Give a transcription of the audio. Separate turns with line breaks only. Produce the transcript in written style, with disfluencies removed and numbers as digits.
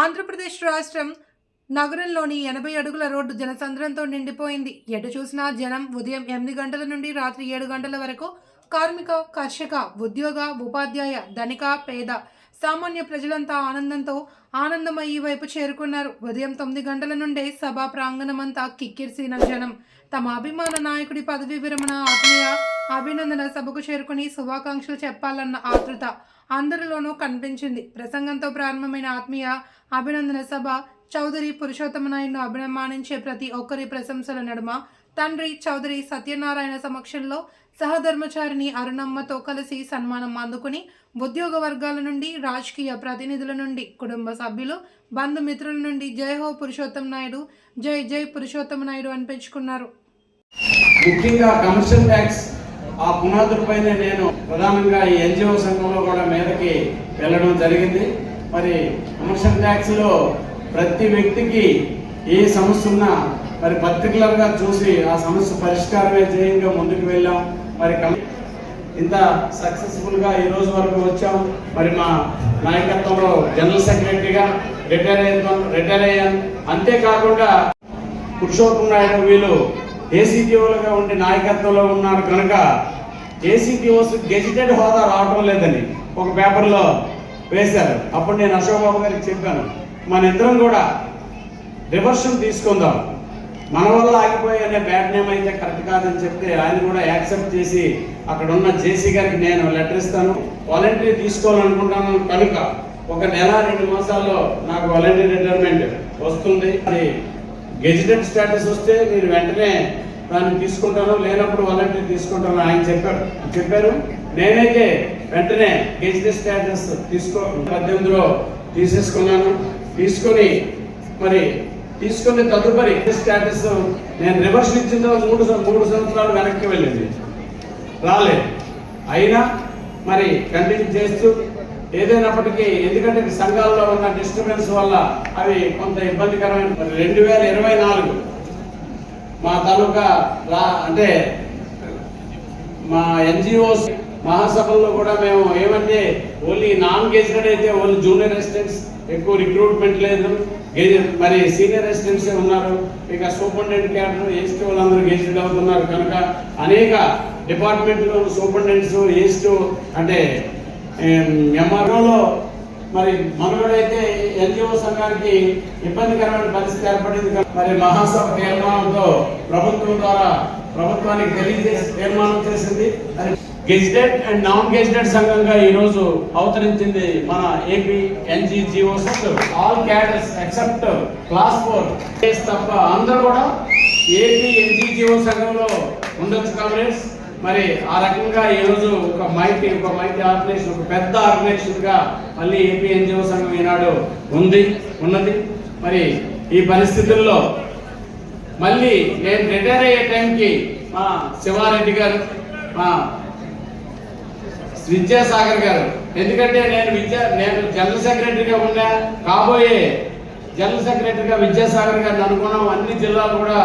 ఆంధ్రప్రదేశ్ రాష్ట్రం నగరంలోని 80 అడుగుల రోడ్డు జనసంద్రంతో నిండిపోయింది. ఎటు చూసినా జనం. ఉదయం 8 గంటల నుండి రాత్రి 7 గంటల వరకు కార్మిక, కర్షక, ఉద్యోగ, ఉపాధ్యాయ, ధనిక, పేద, సామాన్య ప్రజలంతా ఆనందమయ్యి వైపు చేరుకున్నారు. ఉదయం 9 గంటల నుండే సభా ప్రాంగణమంతా కిక్కిరిసిన జనం తమ అభిమాన నాయకుడి పదవీ విరమణ ఆత్మీయ అభినందన సభకు చేరుకుని శుభాకాంక్షలు చెప్పాలన్న ఆతృత అందరిలోనూ కనిపించింది. ప్రసంగంతో ప్రారంభమైన ఆత్మీయ అభినందన సభ చౌదరి పురుషోత్తమ నాయుడును అభిమానించే ప్రతి ఒక్కరి ప్రశంసల నడుమ తండ్రి చౌదరి సత్యనారాయణ సమక్షంలో సహధర్మచారిణి అరుణమ్మతో కలిసి సన్మానం అందుకుని ఉద్యోగ వర్గాల నుండి, రాజకీయ ప్రతినిధుల నుండి, కుటుంబ సభ్యులు, బంధుమిత్రుల నుండి జై హో పురుషోత్తమ నాయుడు, జై జై పురుషోత్తమ నాయుడు అనిపించుకున్నారు.
ముఖ్యంగా కమర్షియల్ ట్యాక్స్ ఆ పునాదులపైన నేను ప్రధానంగా ఈ ఎన్జిఓ సంఘంలో కూడా మీదకి వెళ్ళడం జరిగింది. మరి కమర్షియల్ ట్యాక్స్ లో ప్రతి వ్యక్తికి ఏ సమస్య ఉన్నా మరి పర్టికులర్ గా చూసి ఆ సమస్య పరిష్కారమే చేయంగా ముందుకు వెళ్ళాం. మరి ఇంత సక్సెస్ఫుల్ గా ఈ రోజు వరకు వచ్చాం. మరి మా నాయకత్వంలో జనరల్ సెక్రటరీగా రిటైర్ అయ్యాను. అంతేకాకుండా పురుషోత్తమ నాయుడు వీళ్ళు ఏసీటీఓలుగా ఉండి నాయకత్వంలో ఉన్నారు కనుక ఏసీటీఓస్ గెజిటెడ్ హోదా రావటం లేదని ఒక పేపర్లో వేశారు. అప్పుడు నేను అశోక్ బాబు గారికి చెప్పాను, మన ఇద్దరం కూడా రివర్షన్ తీసుకుందాం, మన వల్ల ఆగిపోయే బ్యాడ్ నేమ్ అయితే కరెక్ట్ కాదని చెప్తే ఆయన కూడా యాక్సెప్ట్ చేసి అక్కడ ఉన్న జేసీ గారికి నేను లెటర్ ఇస్తాను, వాలంటరీ తీసుకోవాలనుకుంటాను కనుక ఒక నెల 2 మాసాల్లో నాకు వాలంటరీ రిటైర్మెంట్ వస్తుంది. అది గెజిటెడ్ స్టేటస్ వస్తే మీరు వెంటనే దాన్ని తీసుకుంటాను, లేనప్పుడు వాలంటరీ తీసుకుంటాను ఆయన చెప్పారు. నేనైతే వెంటనే గెజిటెడ్ స్టేటస్ 18లో తీసేసుకున్నాను. తీసుకుని తదుపరి స్టేటస్ నేను రివర్షన్ ఇచ్చిన 3 సంవత్సరాలు వెనక్కి వెళ్ళింది, రాలేదు. అయినా మరి కంటిన్యూ చేస్తూ ఏదైనప్పటికీ ఎందుకంటే సంఘాల్లో ఉన్న డిస్టర్బెన్స్ వల్ల అవి కొంత ఇబ్బందికరమైన 2024 మా తాలూకా అంటే మా ఎన్జిఓస్ మహాసభల్లో కూడా మేము ఏమంటే ఓన్లీ నాన్ గెజిటెడ్ అయితే ఓన్లీ జూనియర్ అసిస్టెంట్స్, ఎక్కువ రిక్రూట్మెంట్ లేదు, మరి సీనియర్ అసిస్టెంట్స్ ఉన్నారు. ఇక సూపరింటెండెంట్ క్యాడర్ ఏస్ట్ వాళ్ళందరూ గెజిటెడ్ అవుతున్నారు కనుక అనేక డిపార్ట్మెంట్లో సూపరింటెండెంట్స్ ఏస్ట్ అంటే ఎంఆర్ఓలో మరి మనుగడైతే ఎన్జిఓ సంఘానికి ఇబ్బందికరమైన పరిస్థితి ఏర్పడింది. మరి మహాసభ తీర్మానంతో ప్రభుత్వానికి తెలియజేసి తీర్మానం చేసింది. గెజిటెడ్ అండ్ నాన్ గెజిటెడ్ సంఘంగా ఈ రోజు అవతరించింది మన AP NGOs. All cadres except class 4 తప్ప అందరూ కూడా ఏపీ ఎన్జిఓ సంఘంలో ఉండొచ్చు కాంగ్రెస్. మరి ఆ రకంగా ఈ రోజు ఒక మైటీ ఆర్గనైజేషన్, ఒక పెద్ద ఆర్గనైజేషన్ గా మళ్ళీ ఏపీ ఎన్జిఓ సంఘం ఈనాడు ఉన్నది. మరి ఈ పరిస్థితుల్లో మళ్ళీ నేను రిటైర్ అయ్యే టైంకి మా శివారెడ్డి గారు, మా విద్యాసాగర్ గారు, ఎందుకంటే నేను జనరల్ సెక్రటరీగా ఉన్నా, కాబోయే జనరల్ సెక్రటరీగా విద్యాసాగర్ గారిని అనుకున్నాం. అన్ని జిల్లాలు కూడా